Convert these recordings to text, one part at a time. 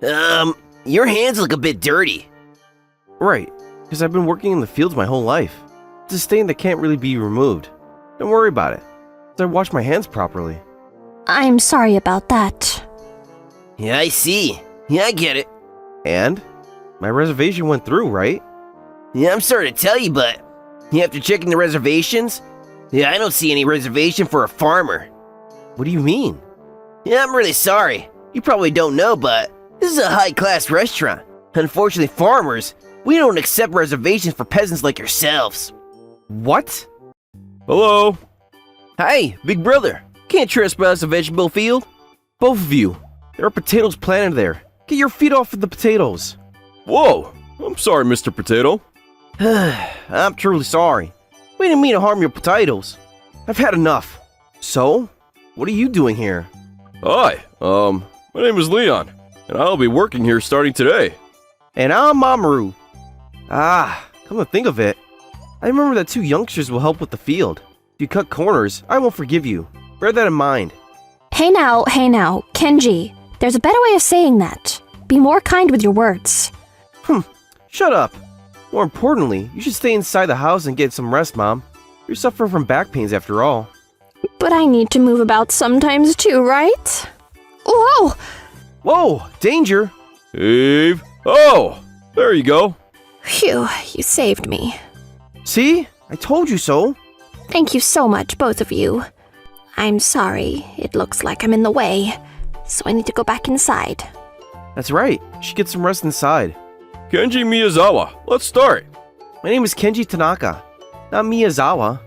Your hands look a bit dirty. Right, because I've been working in the fields my whole life. It's a stain that can't really be removed. Don't worry about it. I wash my hands properly. I'm sorry about that. Yeah, I see. Yeah, I get it. And? My reservation went through, right? Yeah, I'm sorry to tell you, but after checking the reservations, yeah, I don't see any reservation for a farmer. What do you mean? Yeah, I'm really sorry. You probably don't know, but this is a high-class restaurant. Unfortunately, farmers, we don't accept reservations for peasants like yourselves. What? Hello? Hey, big brother. Can't trespass a vegetable field. Both of you. There are potatoes planted there. Get your feet off of the potatoes. Whoa! I'm sorry, Mr. Potato. I'm truly sorry. We didn't mean to harm your potatoes. I've had enough. So, what are you doing here? Hi, my name is Leon, and I'll be working here starting today. And I'm Mamoru. Come to think of it, I remember that 2 youngsters will help with the field. If you cut corners, I won't forgive you. Bear that in mind. Hey now, Kenji. There's a better way of saying that. Be more kind with your words. Shut up. More importantly, you should stay inside the house and get some rest, Mom. You're suffering from back pains after all. But I need to move about sometimes too, right? Whoa! Whoa! Danger! Eve! Oh! There you go. Phew, you saved me. See? I told you so. Thank you so much, both of you. I'm sorry, it looks like I'm in the way, so I need to go back inside. That's right. You should get some rest inside. Kenji Miyazawa, let's start. My name is Kenji Tanaka, not Miyazawa.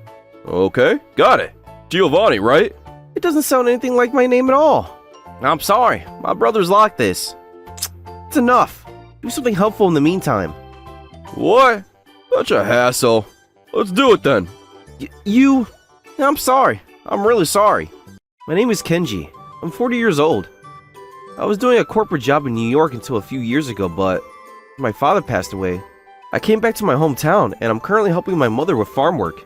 Okay, got it. Giovanni, right? It doesn't sound anything like my name at all. I'm sorry, my brother's like this. It's enough. Do something helpful in the meantime. What? Such a hassle. Let's do it then. I'm sorry. I'm really sorry. My name is Kenji. I'm 40 years old. I was doing a corporate job in New York until a few years ago, but my father passed away. I came back to my hometown, and I'm currently helping my mother with farm work.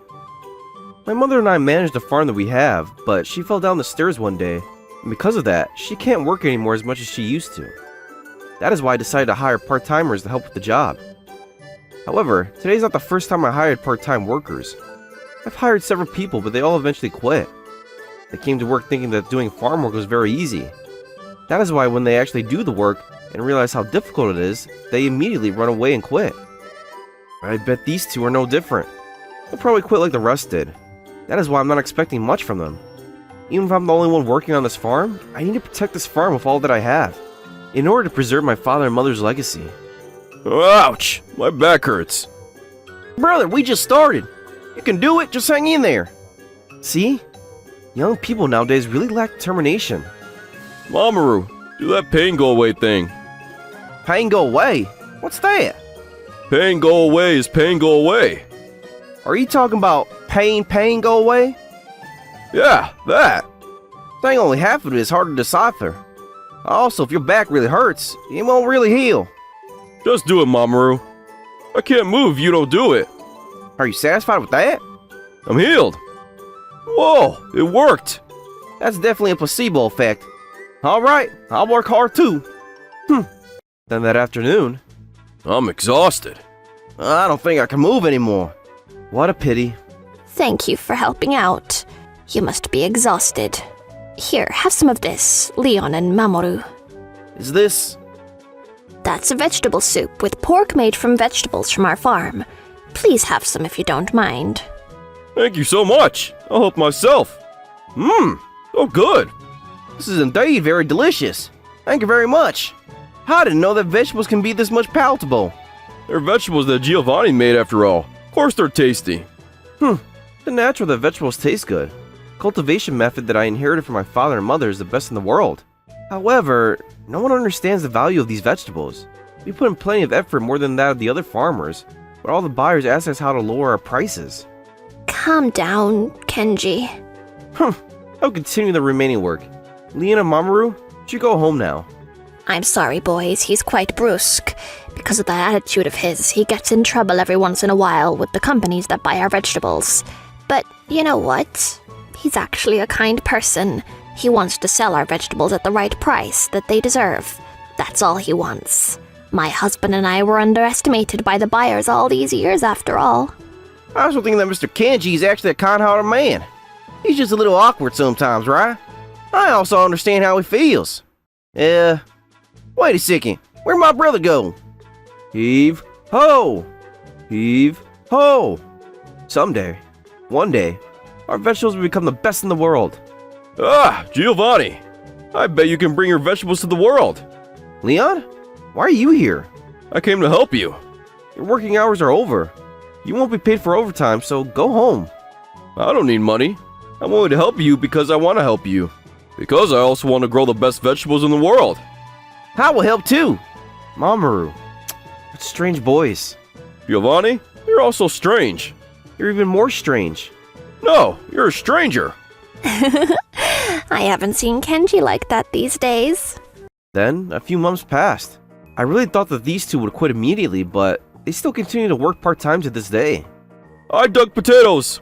My mother and I manage the farm that we have, but she fell down the stairs one day, and because of that, she can't work anymore as much as she used to. That is why I decided to hire part-timers to help with the job. However, today's not the first time I hired part-time workers. I've hired several people, but they all eventually quit. They came to work thinking that doing farm work was very easy. That is why when they actually do the work and realize how difficult it is, they immediately run away and quit. I bet these 2 are no different. They'll probably quit like the rest did. That is why I'm not expecting much from them. Even if I'm the only one working on this farm, I need to protect this farm with all that I have, in order to preserve my father and mother's legacy. Ouch! My back hurts. Brother, we just started. You can do it, just hang in there. See? Young people nowadays really lack determination. Mamoru, do that pain go away thing. Pain go away? What's that? Pain go away is pain go away. Are you talking about pain go away? Yeah, that. Saying only half of it is hard to decipher. Also, if your back really hurts, it won't really heal. Just do it, Mamoru. I can't move if you don't do it. Are you satisfied with that? I'm healed. Whoa, it worked. That's definitely a placebo effect. Alright, I'll work hard too. Then that afternoon, I'm exhausted. I don't think I can move anymore. What a pity. Thank you for helping out. You must be exhausted. Here, have some of this, Leon and Mamoru. Is this... That's a vegetable soup with pork made from vegetables from our farm. Please have some if you don't mind. Thank you so much. I'll help myself. So good. This is indeed very delicious. Thank you very much. I didn't know that vegetables can be this much palatable. They're vegetables that Giovanni made after all. Of course they're tasty. It's natural that vegetables taste good. Cultivation method that I inherited from my father and mother is the best in the world. However, no one understands the value of these vegetables. We put in plenty of effort, more than that of the other farmers, but all the buyers ask us how to lower our prices. Calm down, Kenji. I'll continue the remaining work. Leon and Mamoru, you go home now. I'm sorry, boys, he's quite brusque. Because of that attitude of his, he gets in trouble every once in a while with the companies that buy our vegetables. But you know what? He's actually a kind person. He wants to sell our vegetables at the right price that they deserve. That's all he wants. My husband and I were underestimated by the buyers all these years, after all. I was thinking that Mr. Kenji is actually a kind-hearted man. He's just a little awkward sometimes, right? I also understand how he feels. Wait a second. Where'd my brother go? Heave ho! Heave ho! Someday, one day, our vegetables will become the best in the world. Ah, Giovanni! I bet you can bring your vegetables to the world. Leon? Why are you here? I came to help you. Your working hours are over. You won't be paid for overtime, so go home. I don't need money. I'm willing to help you because I want to help you. Because I also want to grow the best vegetables in the world. I will help too. Mamoru. What strange boys. Giovanni, you're also strange. You're even more strange. No, you're a stranger. I haven't seen Kenji like that these days. Then, a few months passed. I really thought that these two would quit immediately, but they still continue to work part-time to this day. I dug potatoes.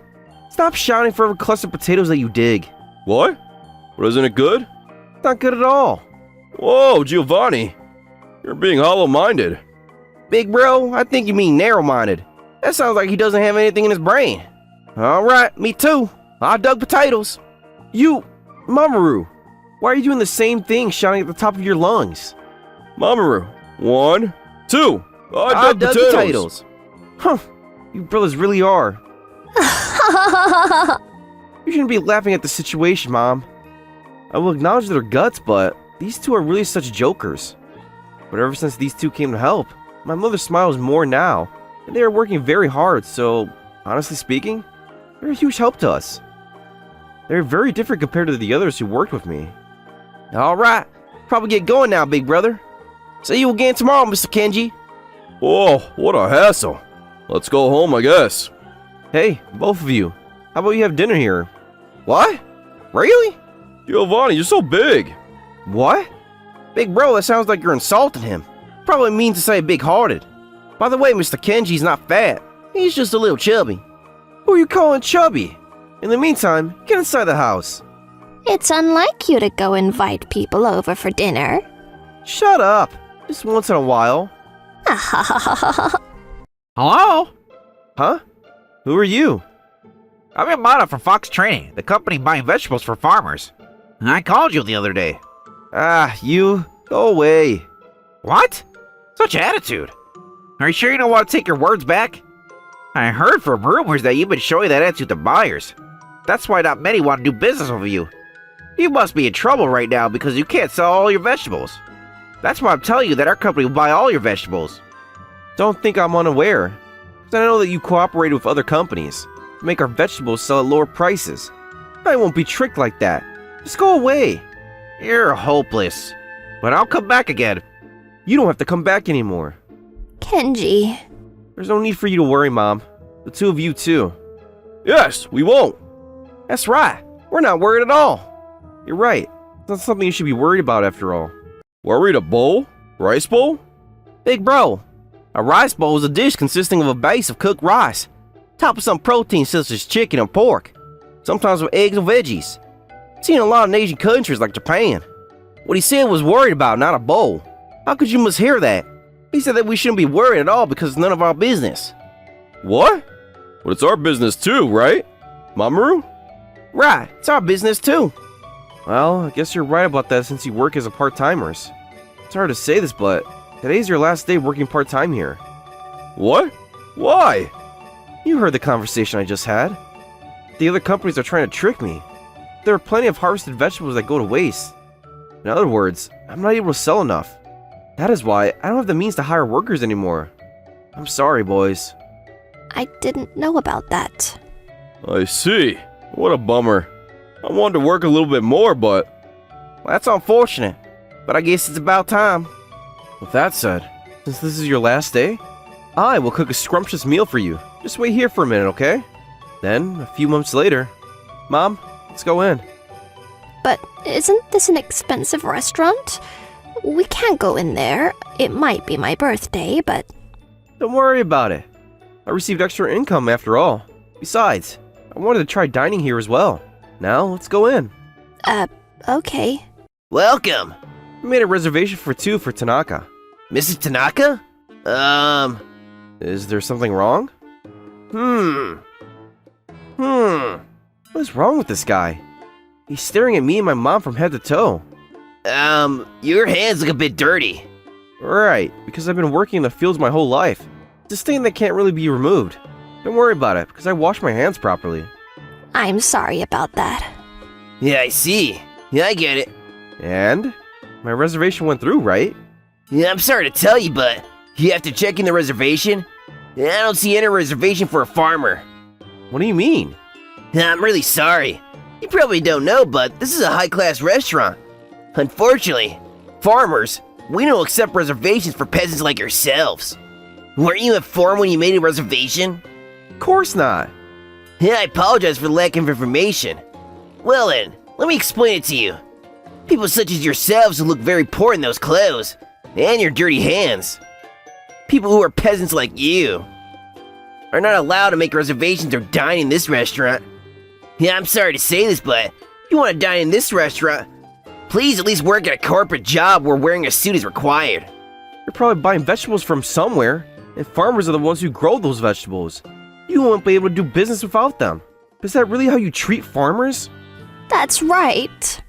Stop shouting for every cluster of potatoes that you dig. What? But isn't it good? It's not good at all. Whoa, Giovanni. You're being hollow-minded. Big bro, I think you mean narrow-minded. That sounds like he doesn't have anything in his brain. Alright, me too. I dug potatoes. You... Mamoru. Why are you doing the same thing shouting at the top of your lungs? Mamoru, 1, 2. I dug potatoes. Huh. You brothers really are. You shouldn't be laughing at the situation, Mom. I will acknowledge their guts, but these two are really such jokers. But ever since these two came to help, my mother smiles more now, and they are working very hard, so, honestly speaking, they're a huge help to us. They're very different compared to the others who worked with me. Alright, probably get going now, big brother. See you again tomorrow, Mr. Kenji. Whoa, what a hassle. Let's go home, I guess. Hey, both of you. How about you have dinner here? What? Really? Giovanni, you're so big. What? Big bro, that sounds like you're insulting him. Probably means to say big-hearted. By the way, Mr. Kenji's not fat. He's just a little chubby. Who are you calling chubby? In the meantime, get inside the house. It's unlike you to go invite people over for dinner. Shut up. Just once in a while. Hello? Huh? Who are you? I'm Yamada from Fox Training, the company buying vegetables for farmers. I called you the other day. Ah, you. Go away. What? Such attitude. Are you sure you don't want to take your words back? I heard from rumors that you've been showing that attitude to buyers. That's why not many want to do business with you. You must be in trouble right now because you can't sell all your vegetables. That's why I'm telling you that our company will buy all your vegetables. Don't think I'm unaware. 'Cause I know that you cooperated with other companies to make our vegetables sell at lower prices. I won't be tricked like that. Just go away. You're hopeless. But I'll come back again. You don't have to come back anymore. Kenji. There's no need for you to worry, Mom. The two of you too. Yes, we won't. That's right. We're not worried at all. You're right. It's not something you should be worried about after all. Worried a bowl? Rice bowl? Big bro, a rice bowl is a dish consisting of a base of cooked rice, topped with some protein such as chicken and pork, sometimes with eggs and veggies. Seen in a lot of Asian countries like Japan. What he said was worried about, not a bowl. How could you mishear that? He said that we shouldn't be worried at all because it's none of our business. What? But it's our business too, right? Mamoru? Right, it's our business too. Well, I guess you're right about that since you work as a part-timers. It's hard to say this, but today's your last day working part-time here. What? Why? You heard the conversation I just had. The other companies are trying to trick me. There are plenty of harvested vegetables that go to waste. In other words, I'm not able to sell enough. That is why I don't have the means to hire workers anymore. I'm sorry, boys. I didn't know about that. I see. What a bummer. I wanted to work a little bit more, but... Well, that's unfortunate, but I guess it's about time. With that said, since this is your last day, I will cook a scrumptious meal for you. Just wait here for a minute, okay? Then, a few months later, Mom, let's go in. But isn't this an expensive restaurant? We can't go in there. It might be my birthday, but... Don't worry about it. I received extra income after all. Besides, I wanted to try dining here as well. Now, let's go in. Okay. Welcome. I made a reservation for 2 for Tanaka. Mrs. Tanaka? Is there something wrong? What is wrong with this guy? He's staring at me and my mom from head to toe. Your hands look a bit dirty. Right, because I've been working in the fields my whole life. It's a stain that can't really be removed. Don't worry about it, because I wash my hands properly. I'm sorry about that. Yeah, I see. Yeah, I get it. And? My reservation went through, right? Yeah, I'm sorry to tell you, but you have to check in the reservation. Yeah, I don't see any reservation for a farmer. What do you mean? Yeah, I'm really sorry. You probably don't know, but this is a high-class restaurant. Unfortunately, farmers, we don't accept reservations for peasants like yourselves. Weren't you informed when you made a reservation? Of course not. Yeah, I apologize for the lack of information. Well then, let me explain it to you. People such as yourselves who look very poor in those clothes, and your dirty hands. People who are peasants like you are not allowed to make reservations or dine in this restaurant. Yeah, I'm sorry to say this, but if you want to dine in this restaurant, please at least work at a corporate job where wearing a suit is required. You're probably buying vegetables from somewhere, and farmers are the ones who grow those vegetables. You won't be able to do business without them. Is that really how you treat farmers? That's right.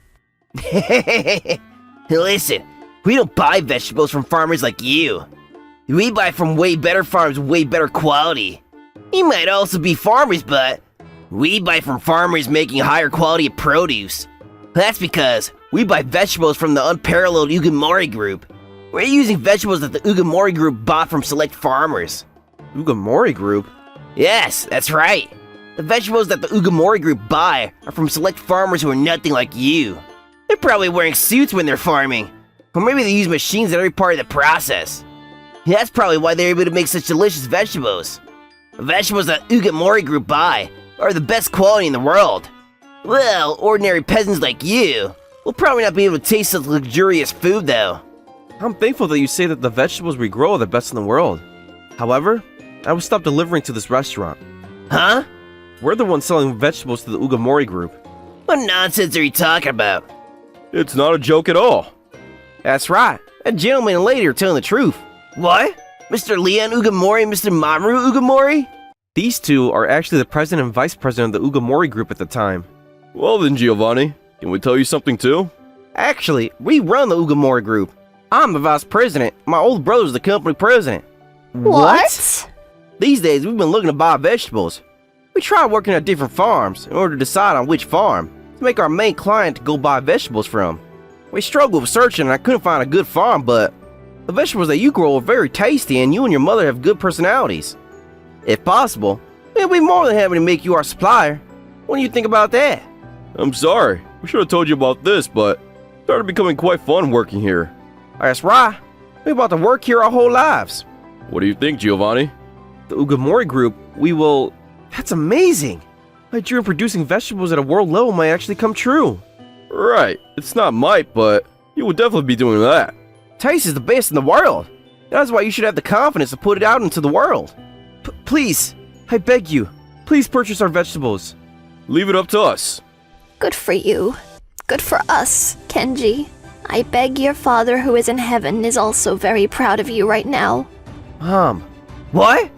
Listen, we don't buy vegetables from farmers like you. We buy from way better farms with way better quality. You might also be farmers, but we buy from farmers making higher quality of produce. That's because we buy vegetables from the unparalleled Ugamori Group. We're using vegetables that the Ugamori Group bought from select farmers. Ugamori Group? Yes, that's right. The vegetables that the Ugamori Group buy are from select farmers who are nothing like you. They're probably wearing suits when they're farming. Or maybe they use machines at every part of the process. That's probably why they're able to make such delicious vegetables. The vegetables that Ugamori Group buy are the best quality in the world. Well, ordinary peasants like you will probably not be able to taste such luxurious food though. I'm thankful that you say that the vegetables we grow are the best in the world. However, I will stop delivering to this restaurant. Huh? We're the ones selling vegetables to the Ugamori Group. What nonsense are you talking about? It's not a joke at all. That's right. That gentleman and lady are telling the truth. What? Mr. Leon Ugamori and Mr. Mamoru Ugamori? These two are actually the president and vice president of the Ugamori Group at the time. Well then, Giovanni, can we tell you something too? Actually, we run the Ugamori Group. I'm the vice president. My older brother's the company president. What? These days, we've been looking to buy vegetables. We tried working at different farms in order to decide on which farm to make our main client to go buy vegetables from. We struggled with searching and I couldn't find a good farm, but the vegetables that you grow are very tasty and you and your mother have good personalities. If possible, we'll be more than happy to make you our supplier. What do you think about that? I'm sorry, we should have told you about this, but it started becoming quite fun working here. That's right. We're about to work here our whole lives. What do you think, Giovanni? The Ugamori Group, we will... That's amazing! My dream of producing vegetables at a world level might actually come true. Right, it's not might, but you would definitely be doing that. Taste is the best in the world. That's why you should have the confidence to put it out into the world. Please, I beg you, please purchase our vegetables. Leave it up to us. Good for you. Good for us, Kenji. I beg your father who is in heaven is also very proud of you right now. Mom, What?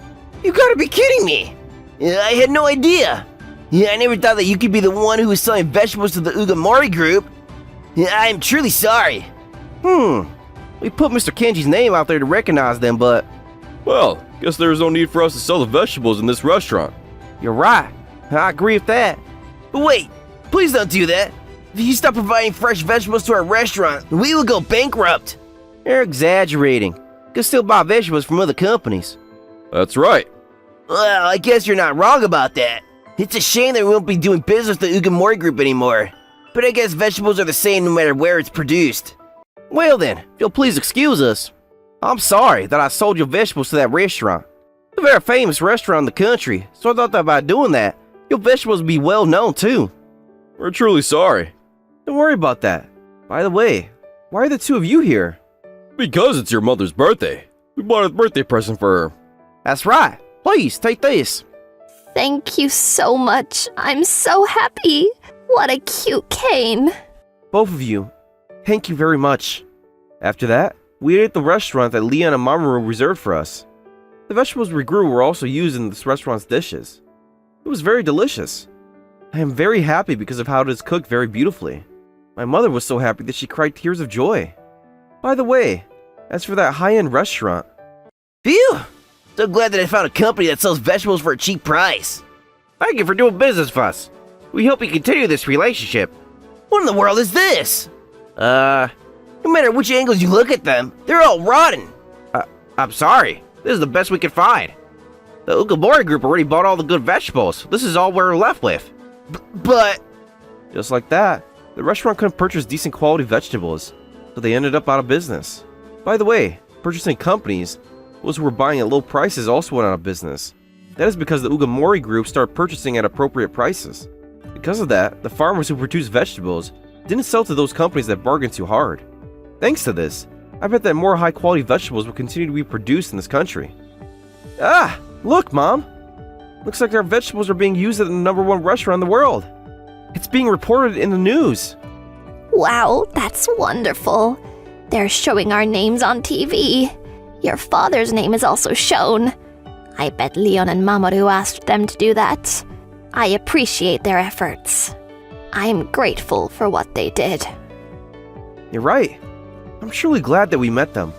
You gotta be kidding me! I had no idea. I never thought that you could be the one who was selling vegetables to the Ugamori Group. I am truly sorry. we put Mr. Kenji's name out there to recognize them, but Well, guess there's no need for us to sell the vegetables in this restaurant. you're right. I agree with that. But wait, please don't do that. If you stop providing fresh vegetables to our restaurant, we will go bankrupt. You're exaggerating. You can still buy vegetables from other companies. That's right. Well, I guess you're not wrong about that. It's a shame that we won't be doing business with the Ugamori Group anymore. But I guess vegetables are the same no matter where it's produced. Well then, if you'll please excuse us. I'm sorry that I sold your vegetables to that restaurant. It's a very famous restaurant in the country, so I thought that by doing that, your vegetables would be well known too. We're truly sorry. Don't worry about that. By the way, why are the two of you here? Because it's your mother's birthday. We bought a birthday present for her. That's right. Please, take this. Thank you so much. I'm so happy. What a cute cane. Both of you, thank you very much. After that, we ate at the restaurant that Leon and Mamoru reserved for us. The vegetables we grew were also used in this restaurant's dishes. It was very delicious. I am very happy because of how it is cooked very beautifully. My mother was so happy that she cried tears of joy. By the way, as for that high-end restaurant... Phew! So glad that I found a company that sells vegetables for a cheap price. Thank you for doing business with us. We hope you continue this relationship. What in the world is this? No matter which angles you look at them, they're all rotten. I'm sorry. This is the best we could find. The Ugamori group already bought all the good vegetables. This is all we're left with. But... Just like that, the restaurant couldn't purchase decent quality vegetables, so they ended up out of business. By the way, purchasing companies, those who were buying at low prices also went out of business. That is because the Ugamori group started purchasing at appropriate prices. Because of that, the farmers who produced vegetables didn't sell to those companies that bargained too hard. Thanks to this, I bet that more high-quality vegetables will continue to be produced in this country. Ah! Look, Mom! Looks like our vegetables are being used at the #1 restaurant in the world. It's being reported in the news. Wow, that's wonderful. They're showing our names on TV. Your father's name is also shown. I bet Leon and Mamoru asked them to do that. I appreciate their efforts. I am grateful for what they did. You're right. I'm truly glad that we met them.